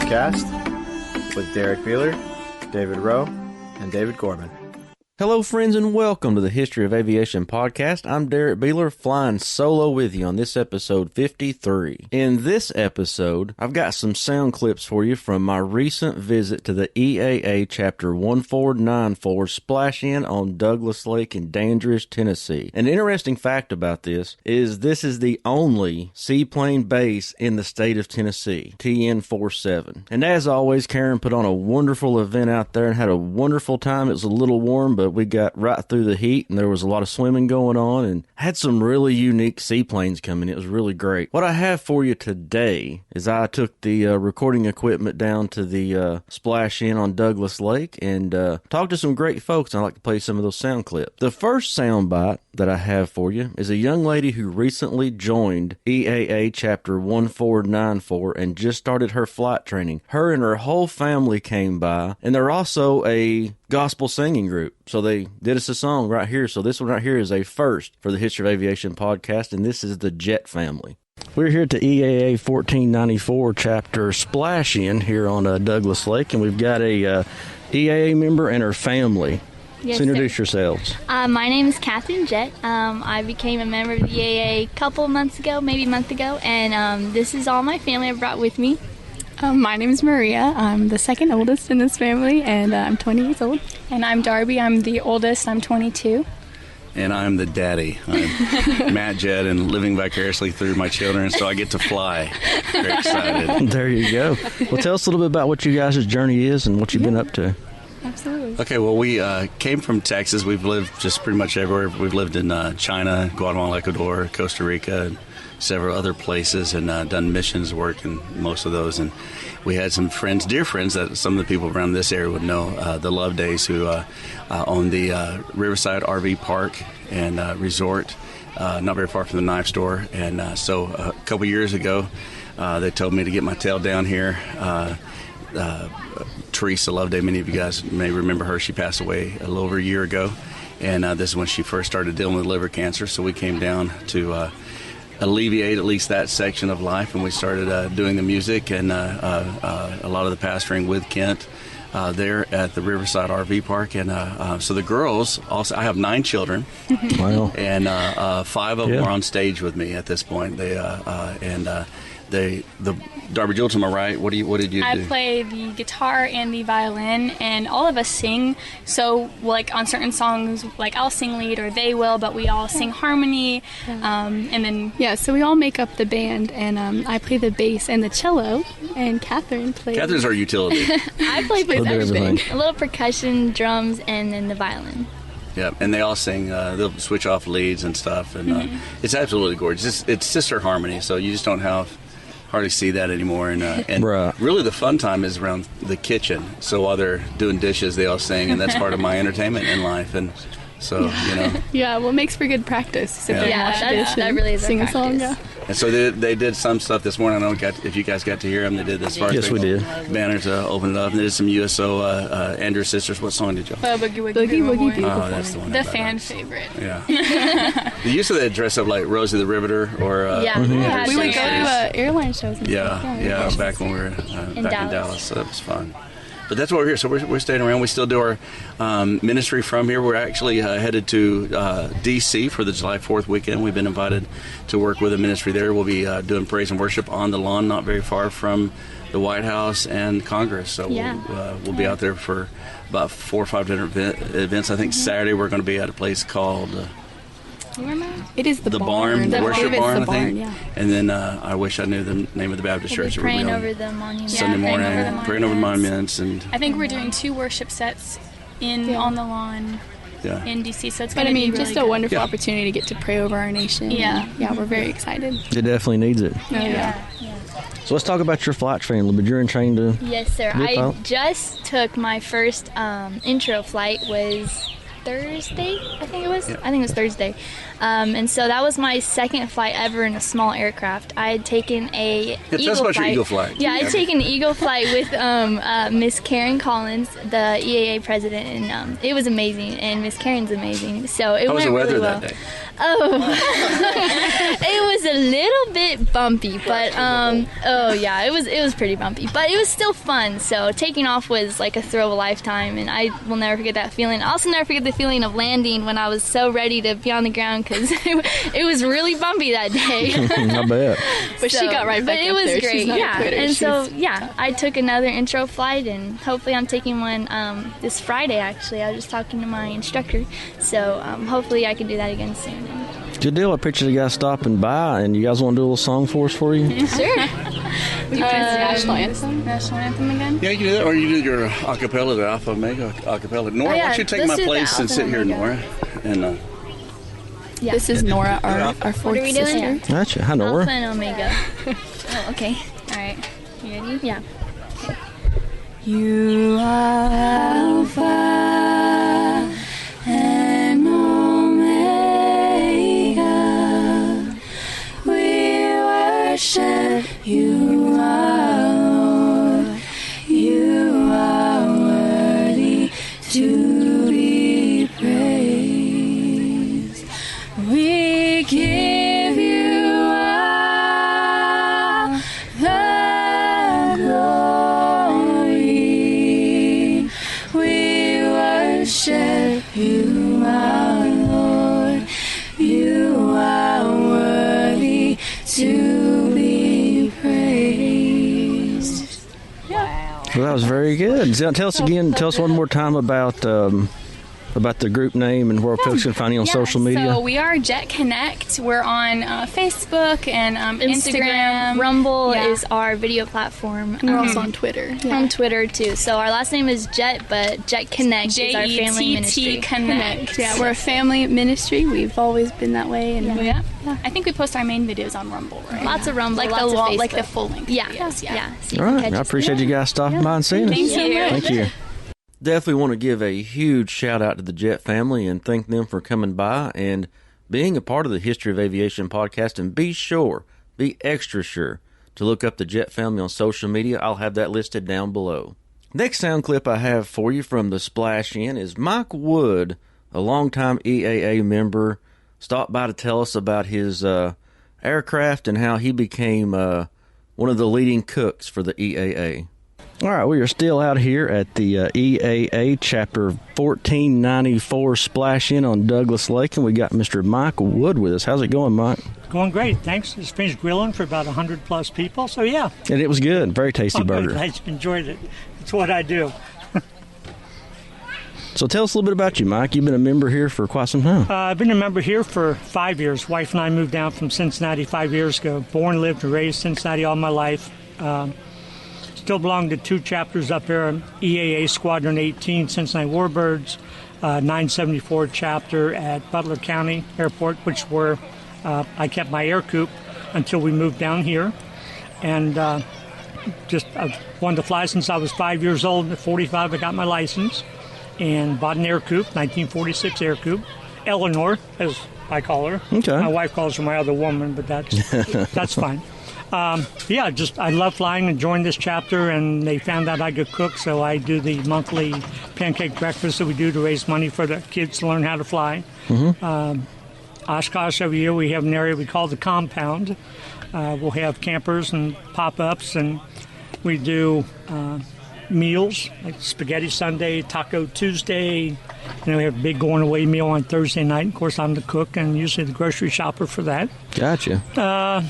Podcast with Derrick Beeler, David Rowe, and David Gorman. Hello, friends, and welcome to the History of Aviation Podcast. I'm Derrick Beeler, flying solo with you on this episode 53. In this episode, I've got some sound clips for you from my recent visit to the EAA Chapter 1494 splash-in on Douglas Lake in Dandridge, Tennessee. An interesting fact about this is the only seaplane base in the state of Tennessee, TN-47. And as always, Karen put on a wonderful event out there and had a wonderful time. It was a little warm, but we got right through the heat, and there was a lot of swimming going on, and had some really unique seaplanes coming. It was really great. What I have for you today is I took the recording equipment down to the splash-in on Douglas Lake and talked to some great folks, and I'd like to play some of those sound clips. The first sound bite that I have for you is a young lady who recently joined EAA Chapter 1494 and just started her flight training. Her and her whole family came by, and they're also a gospel singing group. So they did us a song right here. So this one right here is a first for the History of Aviation Podcast, and this is the Jett Family. We're here at the EAA 1494 Chapter Splash-In here on Douglas Lake, and we've got a EAA member and her family. Yes, so introduce yourselves. My name is Catherine Jett. I became a member of the EAA a couple months ago, maybe a month ago, and this is all my family I brought with me. My name is Maria. I'm the second oldest in this family, and I'm 20 years old. And I'm Darby. I'm the oldest. I'm 22. And I'm the daddy. I'm Matt Jett, and living vicariously through my children, so I get to fly. Very excited. There you go. Well, tell us a little bit about what you guys' journey is and what you've been up to. Absolutely. Okay, well, we came from Texas. We've lived just pretty much everywhere. We've lived in China, Guatemala, Ecuador, Costa Rica, and several other places, and done missions work in most of those. And we had some friends, dear friends, that some of the people around this area would know, the Lovedays, who own the Riverside RV Park and Resort, not very far from the knife store. And so a couple years ago, they told me to get my tail down here. Teresa Loveday, many of you guys may remember her. She passed away a little over a year ago, and this is when she first started dealing with liver cancer. So we came down to alleviate at least that section of life, and we started doing the music and a lot of the pastoring with Kent there at the Riverside RV Park. And so the girls also, I have 9 children. Wow. And 5 of them are on stage with me at this point. The Darby Jewell, to my right, what did you do? I play the guitar and the violin, and all of us sing. So, like, on certain songs, like, I'll sing lead or they will, but we all sing harmony. And then, so we all make up the band, and I play the bass and the cello, and Catherine plays... Catherine's our utility. I play everything. A little percussion, drums, and then the violin. Yeah, and they all sing. They'll switch off leads and stuff, and it's absolutely gorgeous. It's sister harmony, so you just don't hardly see that anymore. And right. Really the fun time is around the kitchen. So while they're doing dishes, they all sing, and that's part of my entertainment in life. And so, Yeah, well, it makes for good practice. Sit there and wash dishes, that really is sing a song. practice. And so they did some stuff this morning. I don't know if you guys got to hear them. They did this. Yes, we did. Banner to open it up. And they did some USO, Andrew's Sisters. What song did y'all? Boogie Woogie Beautiful. Oh, that's the one. The fan favorite. Yeah. They used to dress up like Rosie the Riveter or... We would go to airline shows. And Yeah, back when we were back in Dallas. So that was fun. But that's why we're here. So we're staying around. We still do our ministry from here. We're actually headed to D.C. for the July 4th weekend. We've been invited to work with a ministry there. We'll be doing praise and worship on the lawn, not very far from the White House and Congress. So we'll be out there for about 4 or 5 different events. I think Saturday we're going to be at a place called... It is the barn, the worship barn, I think. Yeah. And then I wish I knew the name of the Baptist church. Praying over the monuments. Sunday morning, praying over the monuments. And I think we're doing 2 worship sets on the lawn in D.C. So it's going to be really just a wonderful opportunity to get to pray over our nation. Yeah, we're very excited. It definitely needs it. Yeah. So let's talk about your flight training. But you're in training to... Yes, sir. I just took my first intro flight. Was Thursday, I think it was. I think it was Thursday. And so that was my second flight ever in a small aircraft. I had taken a Tell us about your Eagle flight. Yeah, I had taken an Eagle flight with Miss Karen Collins, the EAA president, and it was amazing. And Miss Karen's amazing. So it How was went the weather really well. that day? Oh, it was a little bit bumpy, but it was pretty bumpy, but it was still fun. So taking off was like a thrill of a lifetime, and I will never forget that feeling. I also never forget the feeling of landing when I was so ready to be on the ground because it was really bumpy that day. I bet. But she got right back but it up was there. great, She's not yeah. a quitter. And so I took another intro flight, and hopefully I'm taking one this Friday. Actually, I was just talking to my instructor, so hopefully I can do that again soon. Good deal. I picture you guys stopping by, and you guys want to do a little song for us for you? Sure. We can national anthem. National anthem again. Yeah, you can do that, or you do your acapella, the Alpha Omega acapella. Nora, Oh, yeah, why don't you take let's my do the place and Alpha sit here, Omega. Nora? And Yeah. This is Nora, our fourth What are we doing? sister. Yeah. Gotcha. Hi, Nora. Alpha and Omega. Oh, okay. All right. You ready? Yeah. You are Alpha and Omega. We worship you, our Lord. You are worthy to be praised. We give you all the glory. We worship you, our Lord. You are worthy to be praised. Well, that was very good. So tell us again. Tell us one more time about the group name and where folks can find you on social media. So we are Jett Connect. We're on Facebook and Instagram. Rumble Yeah. is our video platform. We're also on Twitter. On Twitter too. So our last name is Jett, but Jett Connect is our family ministry. Connect. Yeah, we're a family ministry. We've always been that way, and Yeah. I think we post our main videos on Rumble, right? Lots of Rumble, Like lots the of long, like Facebook. the full length. Yeah, videos, yeah. So you All can right. catch I us appreciate you guys stopping by and seeing us. Thank you. Thank you. Definitely want to give a huge shout out to the Jett family and thank them for coming by and being a part of the History of Aviation podcast. And be extra sure to look up the Jett family on social media. I'll have that listed down below. Next sound clip I have for you from the Splash In is Mike Wood, a longtime EAA member, stopped by to tell us about his aircraft and how he became one of the leading cooks for the EAA. All right, we are still out here at the EAA Chapter 1494 Splash In on Douglas Lake, and we got Mr. Mike Wood with us. How's it going, Mike? Going great, thanks. Just finished grilling for about 100 plus people, so yeah. And it was good. Very tasty I'm burger. good. I enjoyed it. It's what I do. So tell us a little bit about you, Mike. You've been a member here for quite some time. I've been a member here for 5 years. Wife and I moved down from Cincinnati 5 years ago. Born, lived, and raised Cincinnati all my life. Still belong to two chapters up there, EAA Squadron 18, Cincinnati Warbirds, 974 chapter at Butler County Airport, which where I kept my air coupe until we moved down here. And I've wanted to fly since I was 5 years old. At 45, I got my license and bought an air coupe, 1946 air coupe. Eleanor, as I call her. Okay. My wife calls her my other woman, but that's fine. I love flying and joined this chapter, and they found out I could cook, so I do the monthly pancake breakfast that we do to raise money for the kids to learn how to fly. Oshkosh, every year we have an area we call the compound. We'll have campers and pop-ups, and we do meals like Spaghetti Sunday, Taco Tuesday. We have a big going-away meal on Thursday night. Of course, I'm the cook and usually the grocery shopper for that. Gotcha.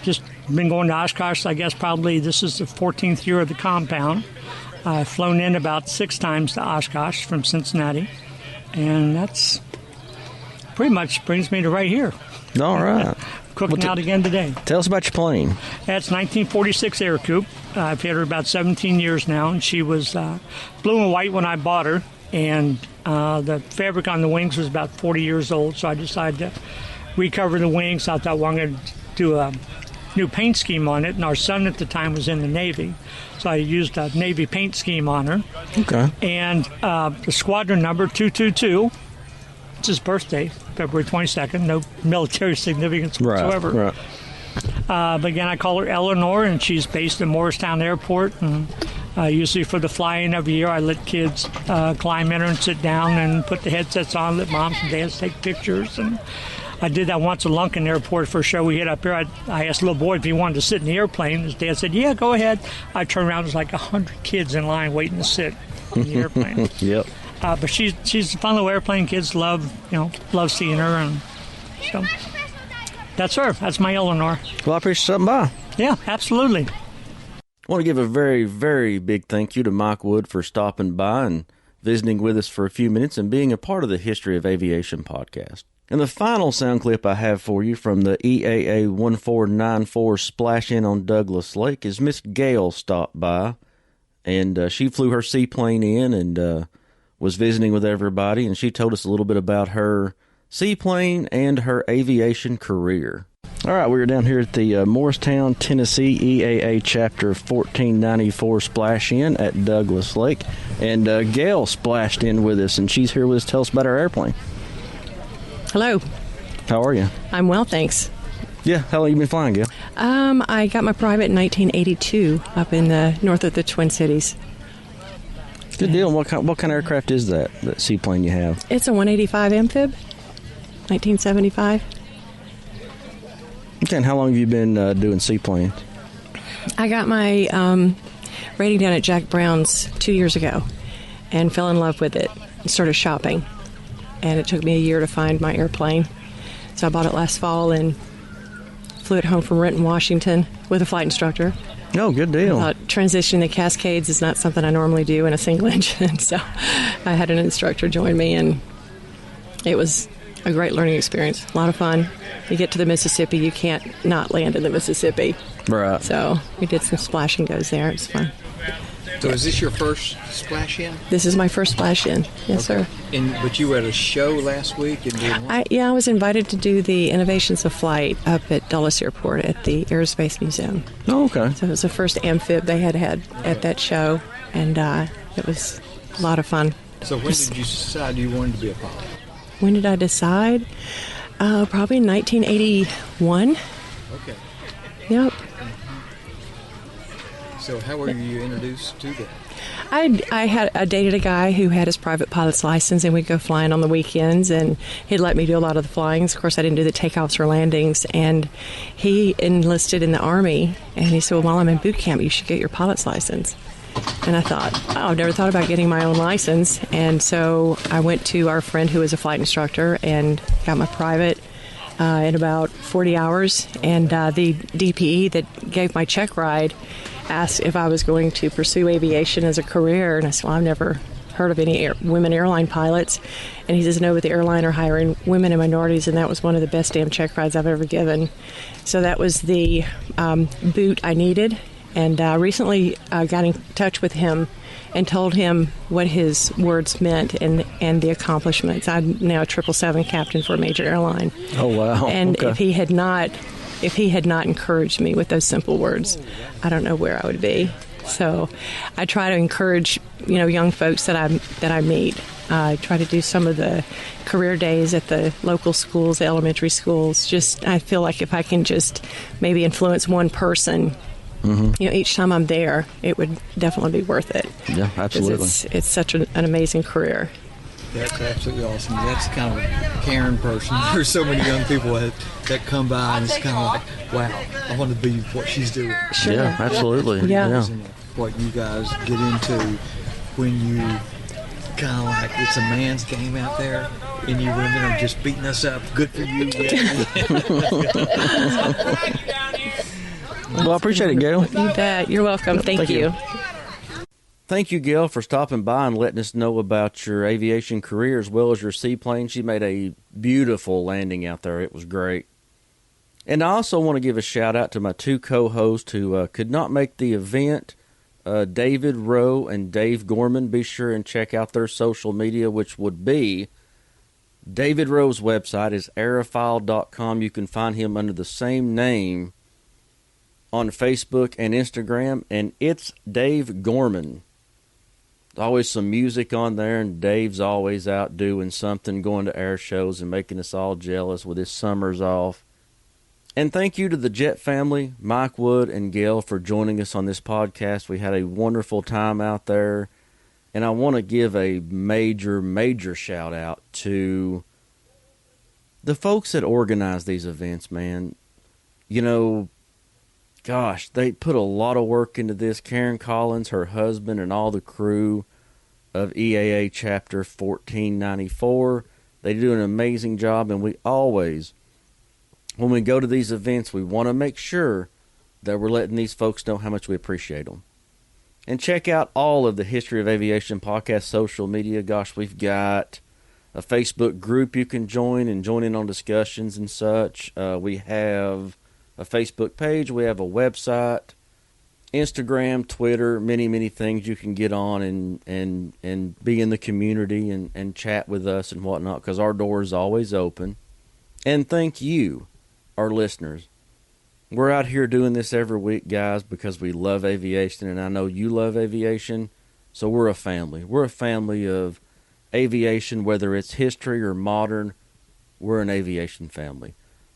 Just been going to Oshkosh, I guess probably this is the 14th year of the compound. I've flown in about 6 times to Oshkosh from Cincinnati, and that's pretty much brings me to right here. All right. Cooking out again today. Tell us about your plane. That's 1946 Air Coupe. I've had her about 17 years now, and she was blue and white when I bought her, and the fabric on the wings was about 40 years old, so I decided to recover the wings. I thought, well, I'm going to do a new paint scheme on it, and our son at the time was in the Navy. So I used a Navy paint scheme on her. Okay. And the squadron number 222, it's his birthday, February 22nd, no military significance whatsoever. Right. But again, I call her Eleanor, and she's based in Morristown Airport. And usually for the flying every year, I let kids climb in her and sit down and put the headsets on, let moms and dads take pictures. And I did that once at Lunken Airport for a show we had up here. I asked the little boy if he wanted to sit in the airplane. His dad said, yeah, go ahead. I turned around, there's like 100 kids in line waiting to sit in the airplane. Yep. But she's a fun little airplane. Kids love seeing her, and so that's her. That's my Eleanor. Well, I appreciate you stopping by. Yeah, absolutely. I want to give a very, very big thank you to Mike Wood for stopping by and visiting with us for a few minutes and being a part of the History of Aviation podcast. And the final sound clip I have for you from the EAA 1494 splash-in on Douglas Lake is Miss Gail stopped by, and she flew her seaplane in and was visiting with everybody, and she told us a little bit about her seaplane and her aviation career. All right, we were down here at the Morristown, Tennessee EAA Chapter 1494 splash-in at Douglas Lake, and Gail splashed in with us, and she's here with us to tell us about her airplane. Hello. How are you? I'm well, thanks. Yeah, how long have you been flying, Gail? I got my private in 1982 up in the north of the Twin Cities. Good deal. What kind of aircraft is that seaplane you have? It's a 185 amphib, 1975. Okay, and how long have you been doing seaplanes? I got my rating down at Jack Brown's 2 years ago and fell in love with it and started shopping. And it took me a year to find my airplane. So I bought it last fall and flew it home from Renton, Washington with a flight instructor. Oh, good deal. Transitioning the Cascades is not something I normally do in a single engine. So I had an instructor join me, and it was a great learning experience. A lot of fun. You get to the Mississippi, you can't not land in the Mississippi. Right. So we did some splash and goes there. It was fun. So is this your first splash in? This is my first splash in. Yes, sir. But you were at a show last week and did what? I was invited to do the Innovations of Flight up at Dulles Airport at the Aerospace Museum. Oh, okay. So it was the first amphib they had at that show, and it was a lot of fun. So when did you decide you wanted to be a pilot? When did I decide? Probably in 1981. Okay. Yep. So how were you introduced to that? I dated a guy who had his private pilot's license, and we'd go flying on the weekends, and he'd let me do a lot of the flyings. Of course, I didn't do the takeoffs or landings, and he enlisted in the Army, and he said, well, while I'm in boot camp, you should get your pilot's license. And I thought, oh, I've never thought about getting my own license. And so I went to our friend who was a flight instructor and got my private in about 40 hours. And the DPE that gave my check ride asked if I was going to pursue aviation as a career. And I said, well, I've never heard of any women airline pilots. And he says, no, but the airline are hiring women and minorities. And that was one of the best damn check rides I've ever given. So that was the boot I needed. And recently got in touch with him and told him what his words meant and the accomplishments. I'm now a 777 captain for a major airline. Oh, wow. And okay. if he had not encouraged me with those simple words, I don't know where I would be. So I try to encourage, young folks that I meet. I try to do some of the career days at the local schools, the elementary schools. I feel like if I can just maybe influence one person, each time I'm there, it would definitely be worth it. Yeah, absolutely. It's such an amazing career. That's absolutely awesome. That's kind of a caring person. There's so many young people that come by, and it's kind of like, wow, I want to be what she's doing. Sure. Yeah, absolutely. Yeah. What you guys get into when you kind of like, it's a man's game out there, and you women are just beating us up. Good for you. Well, I appreciate it, Gail. You bet. You're welcome. Thank you. Thank you, Gail, for stopping by and letting us know about your aviation career as well as your seaplane. She made a beautiful landing out there. It was great. And I also want to give a shout-out to my two co-hosts who could not make the event, David Rowe and Dave Gorman. Be sure and check out their social media, which would be David Rowe's website is aerophile.com. You can find him under the same name on Facebook and Instagram, and it's Dave Gorman. There's always some music on there, and Dave's always out doing something, going to air shows and making us all jealous with his summers off. And thank you to the Jett family, Mike Wood and Gail, for joining us on this podcast. We had a wonderful time out there, and I want to give a major shout out to the folks that organize these events, man. You know, gosh, they put a lot of work into this. Karen Collins, her husband, and all the crew of EAA Chapter 1494. They do an amazing job, and we always, when we go to these events, we want to make sure that we're letting these folks know how much we appreciate them. And check out all of the History of Aviation podcast social media. Gosh, we've got a Facebook group you can join and join in on discussions and such. We have a Facebook page. We have a website, Instagram, Twitter, many things you can get on and be in the community and chat with us and whatnot, because our door is always open. And thank you, our listeners. We're out here doing this every week, guys, because we love aviation, and I know you love aviation, so we're a family. We're a family of aviation, whether it's history or modern. We're an aviation family.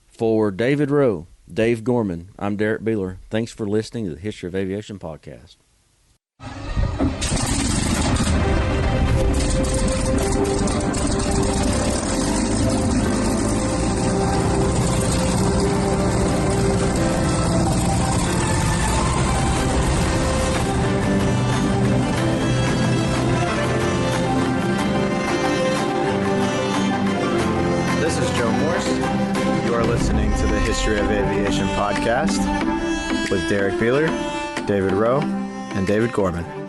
For David Rowe, Dave Gorman, I'm Derrick Beeler. Thanks for listening to the History of Aviation podcast. History of Aviation podcast with Derrick Beeler, David Rowe, and David Gorman.